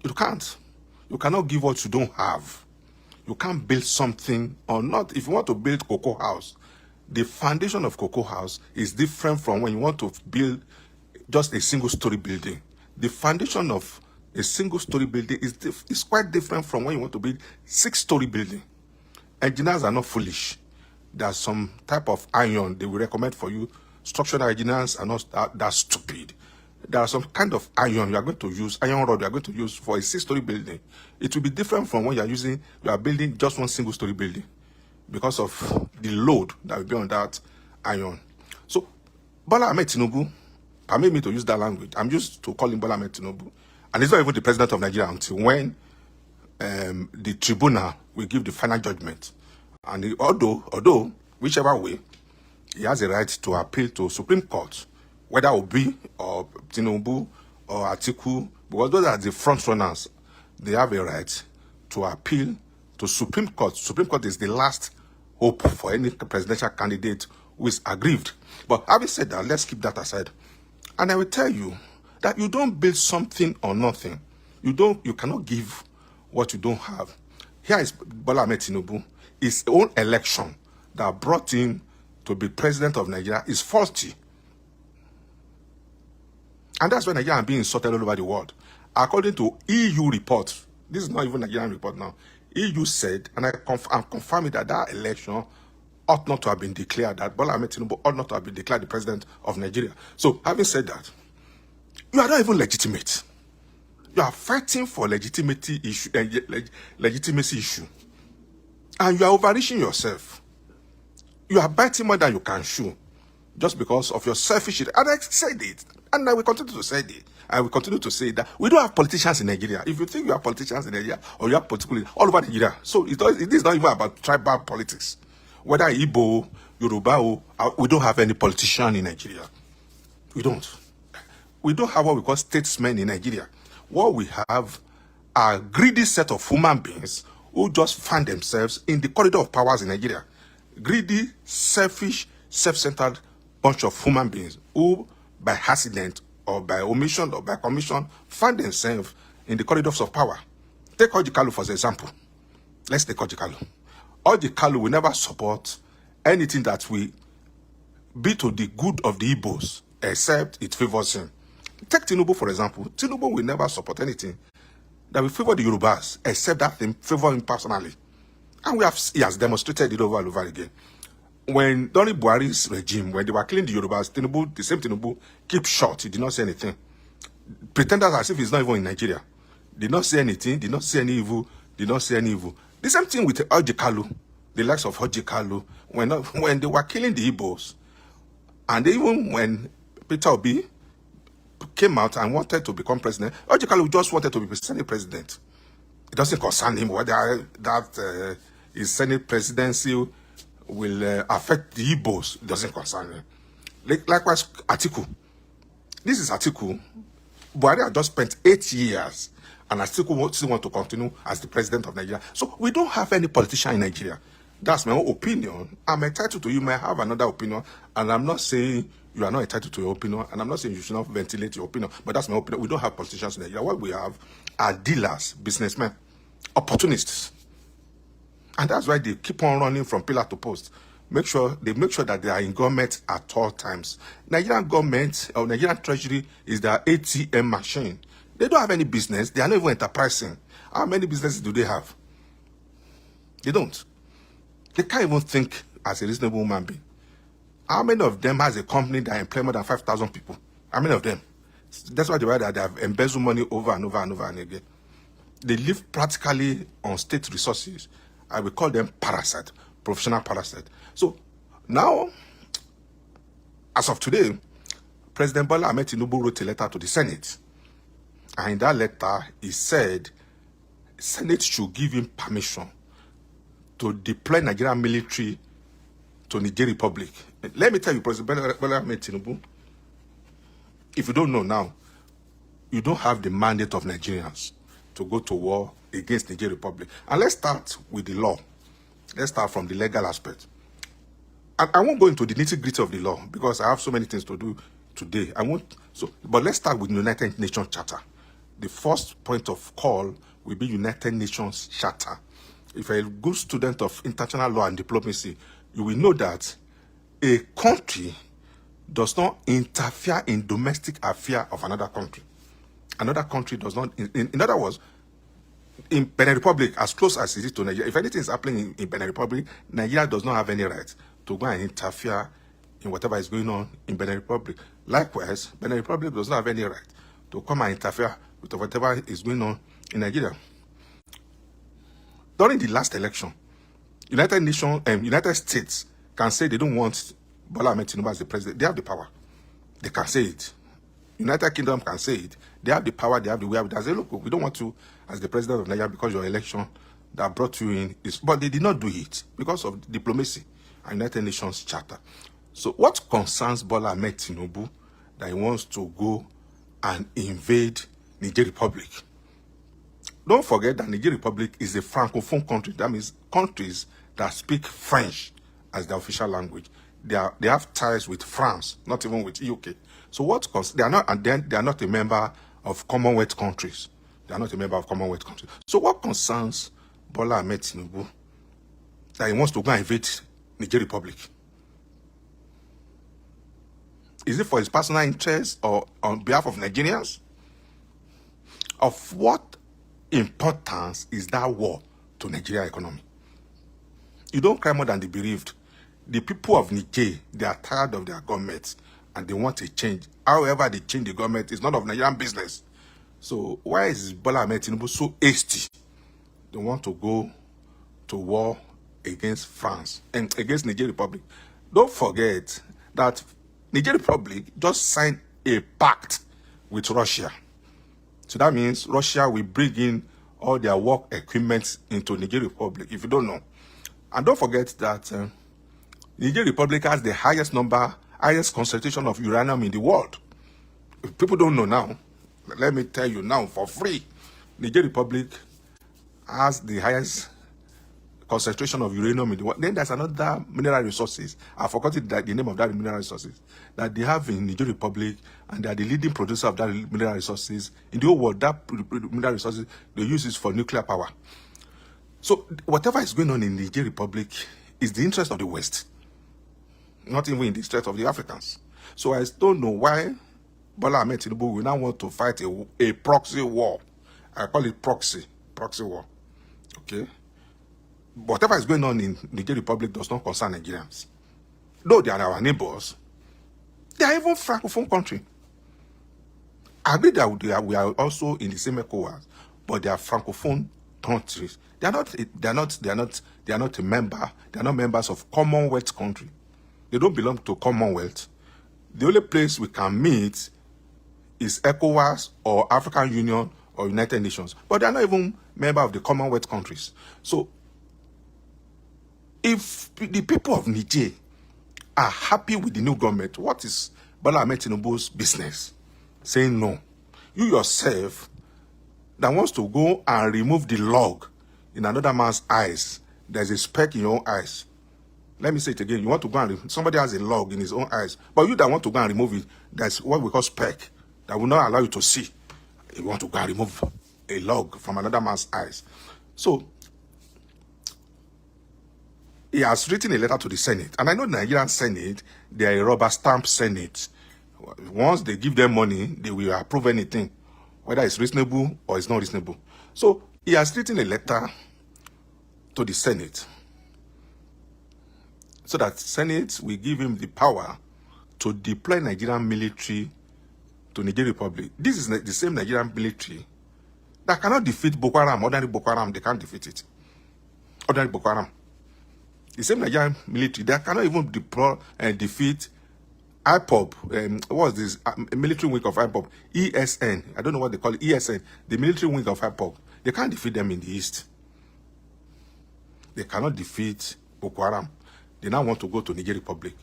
You can't. You cannot give what you don't have. You can't build something or not. If you want to build Cocoa House, the foundation of Cocoa House is different from when you want to build just a single-story building. The foundation of a single-story building is quite different from when you want to build 6-story building. Engineers are not foolish. There's some type of iron they will recommend for you. Structural engineers are not that stupid. There are some kind of iron you are going to use, iron rod you are going to use for a 6-story building. It will be different from when you are building just one single-story building because of the load that will be on that iron. So, Bola Ahmed Tinubu, permit me to use that language. I'm used to calling Bola Ahmed Tinubu. And he's not even the president of Nigeria until when the tribunal will give the final judgment. And although, whichever way, he has a right to appeal to Supreme Court, whether Obi or Tinubu or Atiku, because those are the front runners, they have a right to appeal to Supreme Court. Supreme Court is the last hope for any presidential candidate who is aggrieved. But having said that, let's keep that aside. And I will tell you that you don't build something or nothing. You cannot give what you don't have. Here is Bola Ahmed Tinubu. His own election that brought him to be president of Nigeria is faulty. And that's why Nigeria is being insulted all over the world. According to EU report, this is not even Nigerian report now, EU said, and I'm confirming that election ought not to have been declared, that Bola Ahmed Tinubu ought not to have been declared the president of Nigeria. So, having said that, you are not even legitimate. You are fighting for legitimacy issue. And you are overreaching yourself. You are biting more than you can chew just because of your selfish. And I said it. And I will continue to say it. I will continue to say that we don't have politicians in Nigeria. If you think you have politicians in Nigeria, or you have political all over Nigeria, so it is not even about tribal politics. Whether Igbo, Yoruba, we don't have any politician in Nigeria. We don't. We don't have what we call statesmen in Nigeria. What we have are a greedy set of human beings who just find themselves in the corridor of powers in Nigeria. Greedy, selfish, self-centered bunch of human beings who, by accident or by omission or by commission, find themselves in the corridors of power. Take Orji Kalu for example. Let's take Orji Kalu. Orji Kalu will never support anything that will be to the good of the Igbos, except it favors him. Take Tinubu for example. Tinubu will never support anything that will favor the Yorubas, except that thing favor him personally. And he has demonstrated it over and over again. When during Buhari's regime, when they were killing the Yorubas, Tinubu, the same Tinubu, keep short. He did not say anything. Pretenders as if he's not even in Nigeria. Did not say anything, did not say any evil, did not say any evil. The same thing with Orji Kalu, the likes of Orji Kalu, when they were killing the Igbos, and even when Peter Obi came out and wanted to become president, Orji Kalu just wanted to be Senate president. It doesn't concern him whether his Senate presidency will affect the Igbos. It doesn't concern him. Likewise, Atiku. This is Atiku. Buhari had just spent 8 years, and Atiku still want to continue as the president of Nigeria. So we don't have any politician in Nigeria. That's my own opinion. I'm entitled to, you may have another opinion, and I'm not saying you are not entitled to your opinion, and I'm not saying you should not ventilate your opinion, but that's my opinion. We don't have politicians in Nigeria. What we have are dealers, businessmen, opportunists. And that's why they keep on running from pillar to post. They make sure that they are in government at all times. Nigerian government or Nigerian treasury is their ATM machine. They don't have any business. They are not even enterprising. How many businesses do they have? They don't. They can't even think as a reasonable human being. How many of them has a company that employs more than 5,000 people? How many of them? That's why they write that they have embezzled money over and over and over and again. They live practically on state resources. I will call them parasite, professional parasite. So now, as of today, President Bola Ahmed Tinubu wrote a letter to the Senate. And in that letter, he said, Senate should give him permission to deploy Nigerian military to Niger Republic. Let me tell you, President Bola Ahmed Tinubu, if you don't know now, you don't have the mandate of Nigerians to go to war against Niger Republic. And let's start with the law. Let's start from the legal aspect. I won't go into the nitty-gritty of the law because I have so many things to do today. But let's start with the United Nations Charter. the first point of call will be United Nations Charter. If you're a good student of international law and diplomacy, you will know that a country does not interfere in domestic affairs of another country. Another country does not, in other words, in Benin Republic, as close as it is to Nigeria, if anything is happening in Benin Republic, Nigeria does not have any right to go and interfere in whatever is going on in Benin Republic. Likewise, Benin Republic does not have any right to come and interfere with whatever is going on in Nigeria. During the last election, United States can say they don't want Bola Ahmed Tinubu as the president. They have the power. They can say it. United Kingdom can say it. They have the power, they have the way. They say, look, we don't want you as the president of Nigeria because your election that brought you in is... But they did not do it because of diplomacy and United Nations Charter. So what concerns Bola Ahmed Tinubu that he wants to go and invade Niger Republic? Don't forget that Niger Republic is a Francophone country. That means countries that speak French as their official language. They have ties with France, not even with UK. So what they are not, and then they are not a member of Commonwealth countries. They are not a member of Commonwealth countries. So what concerns Bola Ahmed Tinubu that he wants to go and invade Niger Republic? Is it for his personal interest or on behalf of Nigerians? Of what importance is that war to Nigeria economy? You don't cry more than the bereaved. The people of Niger, they are tired of their government and they want a change. However they change the government, it's none of Nigerian business. So why is Bola Ahmed Tinubu so hasty? They want to go to war against France and against Niger Republic. Don't forget that Niger Republic just signed a pact with Russia. So that means Russia will bring in all their work equipment into Niger Republic, if you don't know. And don't forget that Niger Republic has the highest concentration of uranium in the world. If people don't know now, let me tell you now for free. Niger Republic has the highest concentration of uranium in the world. Then there's another mineral resources. I forgot the name of that mineral resources that they have in Niger Republic, and they are the leading producer of that mineral resources in the whole world. That mineral resources they use is for nuclear power. So whatever is going on in Niger Republic is the interest of the West, not even in the interest of the Africans. So I don't know why Bola Ahmed Tinubu will now want to fight a proxy war. I call it proxy war. Okay. Whatever is going on in Niger Republic does not concern Nigerians. Though they are our neighbors, they are even Francophone country. I agree that we are also in the same ECOWAS, but they are Francophone countries. They are not members of Commonwealth country. They don't belong to Commonwealth. The only place we can meet is ECOWAS or African Union or United Nations, but they are not even member of the Commonwealth countries. So if the people of Niger are happy with the new government, what is Bola Ahmed Tinubu's business saying no? You yourself that wants to go and remove the log in another man's eyes, there's a speck in your own eyes. Let me say it again. You want to go and remove, somebody has a log in his own eyes, but you that want to go and remove it, that's what we call speck that will not allow you to see. You want to go and remove a log from another man's eyes. So he has written a letter to the Senate. And I know the Nigerian Senate, they are a rubber stamp Senate. Once they give them money, they will approve anything, whether it's reasonable or it's not reasonable. So he has written a letter to the Senate so that Senate will give him the power to deploy Nigerian military to Niger Republic. This is the same Nigerian military that cannot defeat Boko Haram. Ordinary Boko Haram, they can't defeat it. Ordinary Boko Haram. The same Nigerian military that cannot even deploy and defeat IPOB. What was this? Military wing of IPOB. ESN. I don't know what they call it. ESN. The military wing of IPOB. They can't defeat them in the east. They cannot defeat Boko Haram. They now want to go to Niger Republic,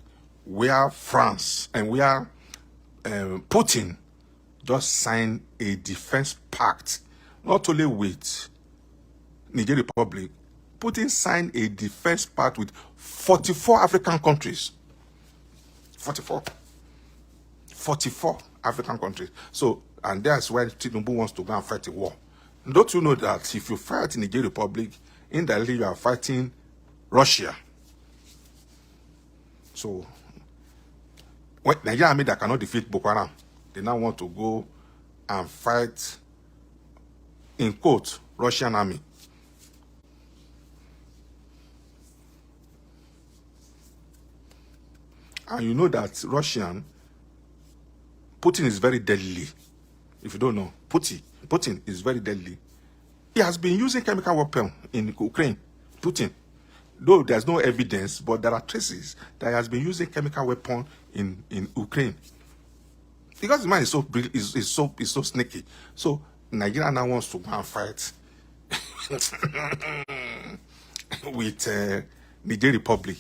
where France and where Putin just signed a defense pact, not only with Niger Republic. Putin signed a defense pact with 44 African countries. 44 African countries. So And that's why Tinubu wants to go and fight a war. Don't you know that if you fight in the Niger Republic, indirectly you are fighting Russia? So, when Nigerian army that cannot defeat Boko Haram, they now want to go and fight, in quote, Russian army. And you know that Putin is very deadly. If you don't know, Putin is very deadly. He has been using chemical weapon in Ukraine. Putin, though there's no evidence, but there are traces that he has been using chemical weapon in Ukraine. Because the man is so sneaky. So Nigeria now wants to go and fight with Niger Republic,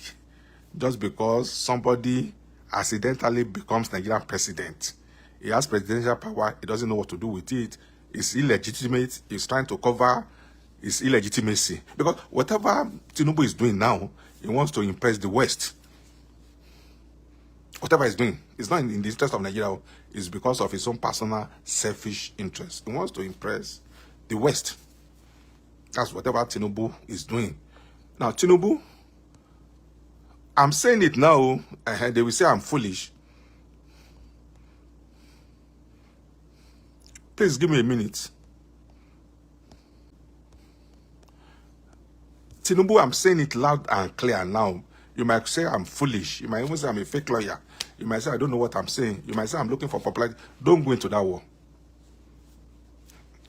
just because somebody accidentally becomes Nigerian president. He has presidential power. He doesn't know what to do with it. It's illegitimate. He's trying to cover his illegitimacy. Because whatever Tinubu is doing now, he wants to impress the West. Whatever he's doing, it's not in the interest of Nigeria. It's because of his own personal selfish interest. He wants to impress the West. That's whatever Tinubu is doing. Now, Tinubu, I'm saying it now. They will say I'm foolish. Please give me a minute. Tinubu, I'm saying it loud and clear now. You might say I'm foolish. You might even say I'm a fake lawyer. You might say I don't know what I'm saying. You might say I'm looking for popularity. Don't go into that war.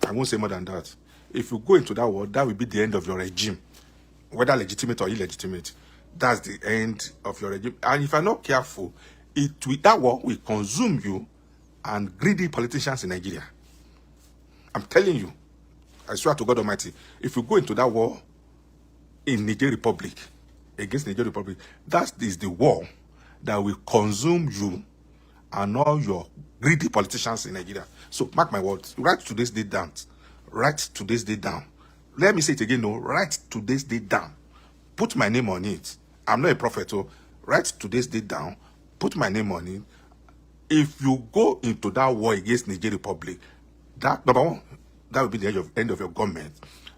I won't say more than that. If you go into that war, that will be the end of your regime. Whether legitimate or illegitimate. That's the end of your regime. And if you're not careful, that war will consume you and greedy politicians in Nigeria. I'm telling you, I swear to God Almighty, if you go into that war in Niger Republic, against Niger Republic, that is the war that will consume you and all your greedy politicians in Nigeria. So mark my words, write today's date down. Write today's date down. Let me say it again, no, write today's date down. Put my name on it. I'm not a prophet, so write today's date down, put my name on it. If you go into that war against Niger Republic, that, number one, that will be the end of your government.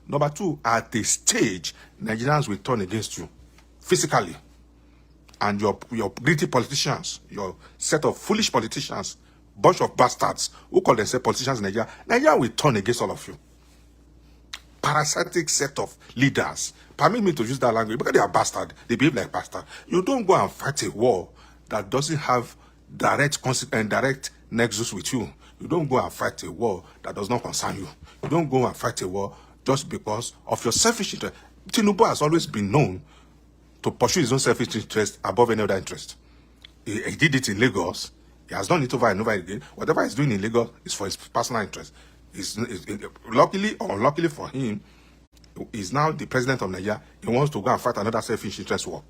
Number two, at a stage, Nigerians will turn against you, physically. And your greedy politicians, your set of foolish politicians, bunch of bastards who call themselves politicians in Nigeria, Nigeria will turn against all of you. Parasitic set of leaders. Permit me to use that language because they are bastard. They behave like bastard. You don't go and fight a war that doesn't have direct nexus with you. You don't go and fight a war that does not concern you. You don't go and fight a war just because of your selfish interest. Tinubu has always been known to pursue his own selfish interest above any other interest. He did it in Lagos. He has done it over and over again. Whatever he's doing in Lagos is for his personal interest. Luckily or unluckily for him, he's now the president of Nigeria. He wants to go and fight another selfish interest war.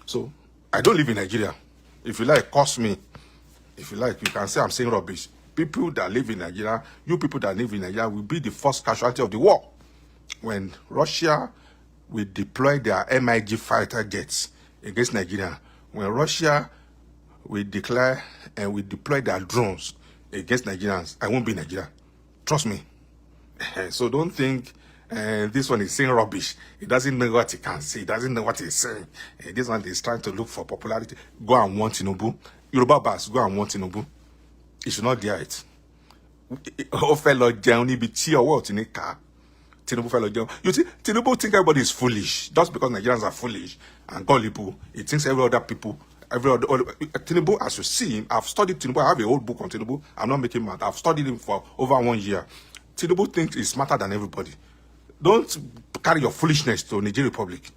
So, I don't live in Nigeria. If you like, curse me. If you like, you can say I'm saying rubbish. People that live in Nigeria, you people that live in Nigeria will be the first casualty of the war. When Russia will deploy their MiG fighter jets against Nigeria, when Russia will declare and will deploy their drones against Nigerians, I won't be in Nigeria. Trust me. So don't think this one is saying rubbish. He doesn't know what he can say. He doesn't know what he's saying. This one is trying to look for popularity. Go and want Tinubu. Yoruba Bass, go and want Tinubu. He should not dare it. Oh, fellow John, be tea or what in a car. Tinubu fellow John. You see, Tinubu think everybody is foolish. Just because Nigerians are foolish and gullible, he thinks every other people, Tinubu, as you see him, I've studied Tinubu. I have a whole book on Tinubu. I'm not making mad. I've studied him for over 1 year. Tinubu thinks he's smarter than everybody. Don't carry your foolishness to Niger Republic.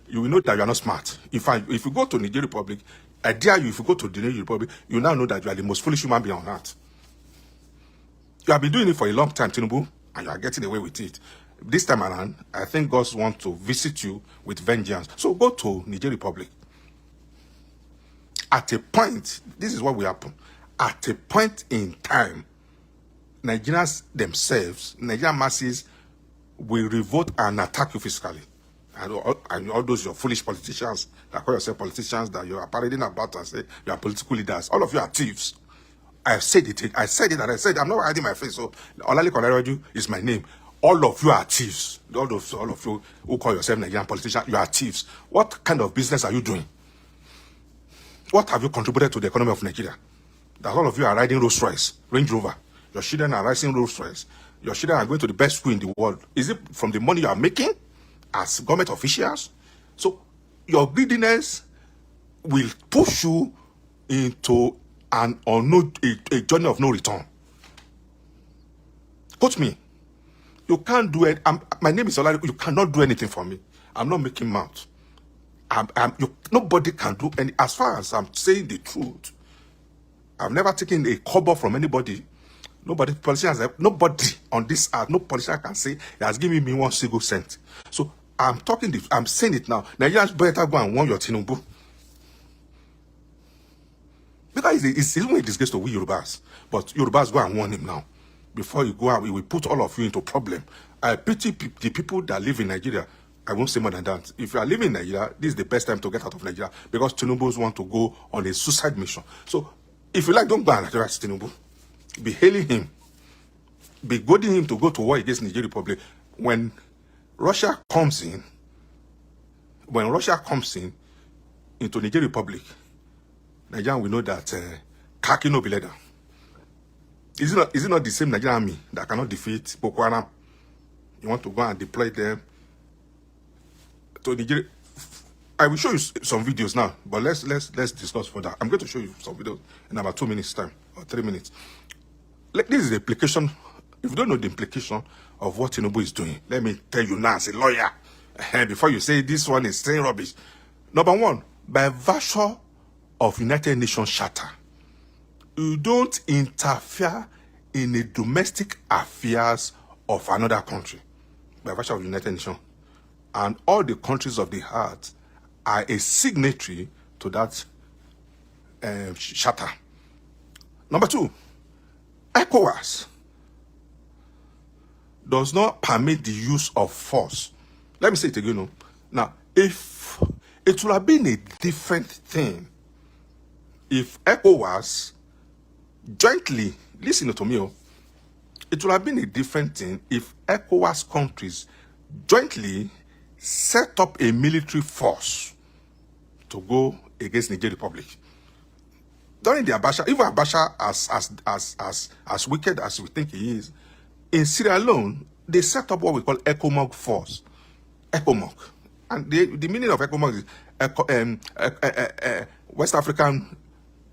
You will know that you are not smart. If you go to Niger Republic, I dare you, if you go to the Niger Republic, you now know that you are the most foolish human being on earth. You have been doing it for a long time, Tinubu, and you are getting away with it. This time around, I think God wants to visit you with vengeance. So go to Niger Republic. At a point, this is what will happen. At a point in time, Nigerians themselves, Nigerian masses, will revolt and attack you physically. And all those your foolish politicians that call yourself politicians that you are parading about and say you are political leaders, all of you are thieves. I said it, and I said, I'm not hiding my face. So, Olalekan Olarewaju is my name. All of you are thieves. All of you who call yourself Nigerian politicians, you are thieves. What kind of business are you doing? What have you contributed to the economy of Nigeria? That all of you are riding Rolls Royce, Range Rover. Your children are riding Rolls Royce. Your children are going to the best school in the world. Is it from the money you are making as government officials? So your greediness will push you into a journey of no return. Quote me. You can't do it. My name is Olari. You cannot do anything for me. I'm not making mouth. Nobody can do any. As far as I'm saying the truth, I've never taken a kobo from anybody. Nobody on this earth, no politician can say he has given me 1 single cent. So I'm saying it now. Nigerians better go and warn your Tinubu. Because it's even a disgrace to we Yorubas. But Yorubas go and warn him now. Before you go out, we will put all of you into problem. I pity the people that live in Nigeria. I won't say more than that. If you are living in Nigeria, this is the best time to get out of Nigeria because Tinubus want to go on a suicide mission. So, if you like, don't go and address Tinubu. Be hailing him. Be goading him to go to war against Nigeria Republic. When Russia comes in into Nigeria Republic, Nigeria will know that khaki no be leather. Is it not the same Nigerian army that cannot defeat Boko Haram? You want to go and deploy them to Nigeria? I will show you some videos now, but let's discuss further. I'm going to show you some videos in about 2 minutes time or 3 minutes. This is the implication. If you don't know the implication of what Tinubu is doing, let me tell you now as a lawyer, before you say this one is saying rubbish. Number one, by virtue of United Nations Charter, you don't interfere in the domestic affairs of another country by virtue of United Nations. And all the countries of the earth are a signatory to that charter. Number two, ECOWAS does not permit the use of force. Let me say it again. No? Now, if it would have been a different thing if ECOWAS jointly, listen to me, it would have been a different thing if ECOWAS countries jointly set up a military force to go against Nigeria Republic. During the Abacha, even Abacha, as wicked as we think he is, in Sierra Leone, they set up what we call ECOMOG force. ECOMOG. And the meaning of ECOMOG is West African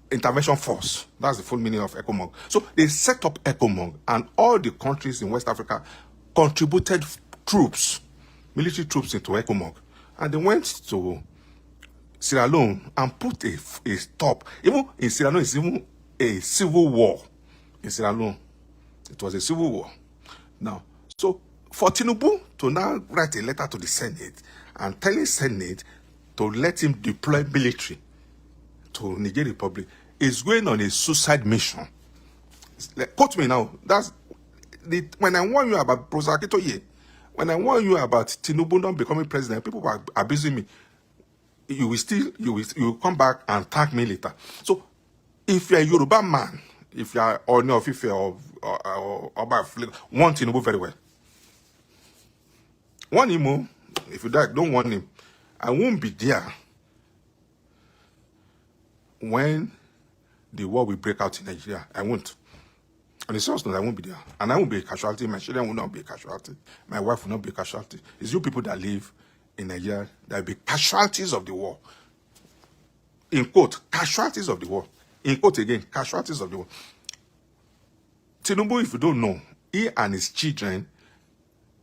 Intervention Force. That's the full meaning of ECOMOG. So they set up ECOMOG, and all the countries in West Africa contributed troops, military troops into ECOMOG. And they went to Sierra Leone and put a stop. Even in Sierra Leone, it's even a civil war. In Sierra Leone, it was a civil war. Now, so for Tinubu to now write a letter to the Senate and telling Senate to let him deploy military to Nigeria Republic is going on a suicide mission. Quote me now. That's when I warn you about Prosakitoye, when I warn you about Tinubu not becoming president, people are abusing me. You will come back and thank me later. So, if you're a Yoruba man, if you are or no, if you're want Tinubu very well. Warn him. If you die, don't warn him. I won't be there when the war will break out in Nigeria. I won't. On the serious note, I won't be there. And I won't be a casualty. My children will not be a casualty. My wife will not be a casualty. It's you people that live in Nigeria that will be casualties of the war. In quote, casualties of the war. In quote again, casualties of the war. Tinubu, if you don't know, he and his children,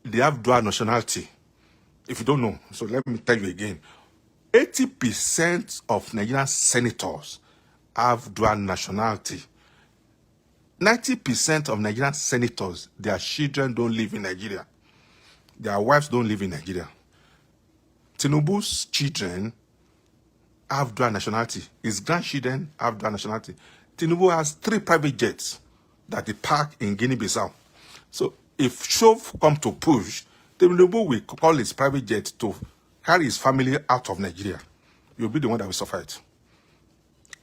they have dual nationality. If you don't know, so let me tell you again. 80% of Nigerian senators have dual nationality. 90% of Nigerian senators, their children don't live in Nigeria. Their wives don't live in Nigeria. Tinubu's children have dual nationality. His grandchildren have dual nationality. Tinubu has 3 private jets that they park in Guinea-Bissau. So if shove come to push, Tinubu will call his private jet to carry his family out of Nigeria. You'll be the one that will suffer it.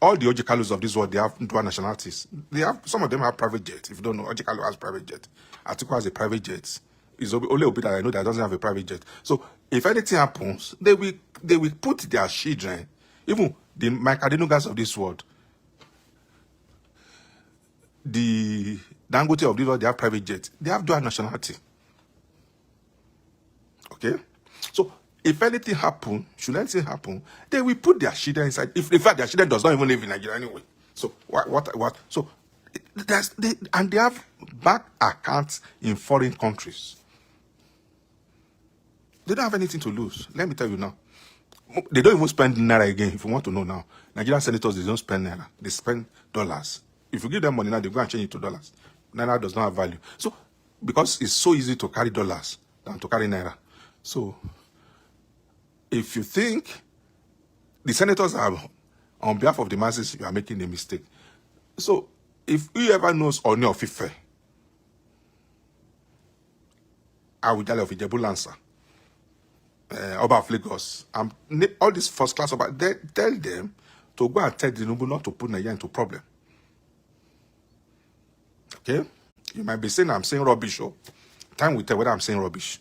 all the Ojikalos of this world, they have dual nationalities. They have, some of them have private jets. If you don't know, Ojikalo has private jet. Atiku has a private jet. It's only Obi that I know that doesn't have a private jet. So if anything happens, they will put their children, even the Mike Adenugas of this world, the Dangote of this world, they have private jets. They have dual nationality. Okay? So if anything happen, should anything happen, they will put their children inside. If in fact their children does not even live in Nigeria anyway. So what? So they have bank accounts in foreign countries. They don't have anything to lose. Let me tell you now. They don't even spend naira again. If you want to know now, Nigerian senators, they don't spend naira. They spend dollars. If you give them money now, they go and change it to dollars. Naira does not have value. So because it's so easy to carry dollars than to carry naira. So if you think the senators are on behalf of the masses, you are making a mistake. So if whoever knows Ooni of Ife, Awujale of Ijebu-Lansa, Oba of Lagos, all these first class Oba, tell them to go and tell Tinubu not to put Nigeria into problem. Okay? You might be saying I'm saying rubbish. Oh. Time will tell whether I'm saying rubbish.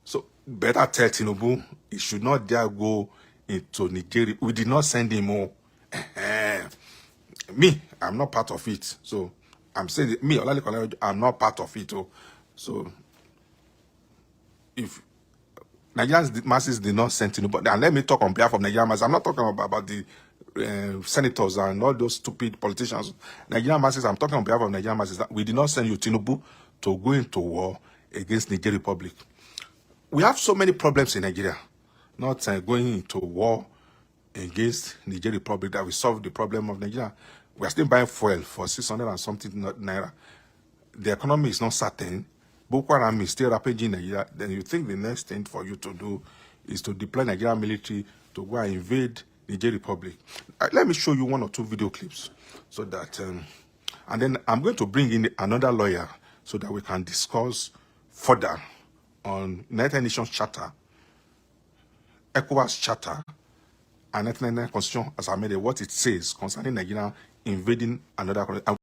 So better tell Tinubu he should not dare go into Nigeria. We did not send him more. Me, I'm not part of it. So I'm saying me, Olalekan, I'm not part of it. Oh. So if Nigerian masses did not send Tinubu, and let me talk on behalf of Nigerian masses. I'm not talking about the senators and all those stupid politicians. Nigerian masses, I'm talking on behalf of Nigerian masses. That we did not send you Tinubu to go into war against Niger Republic. We have so many problems in Nigeria, not going into war against Niger Republic that we solve the problem of Nigeria. We are still buying fuel for 600 and something naira. The economy is not certain. Boko Haram is still rampaging Nigeria. Then you think the next thing for you to do is to deploy Nigerian military to go and invade Niger Republic. Let me show you one or two video clips so that, and then I'm going to bring in another lawyer so that we can discuss further on United Nations Charter, ECOWAS Charter, and 1999 Constitution as I made it, what it says concerning Nigeria invading another country.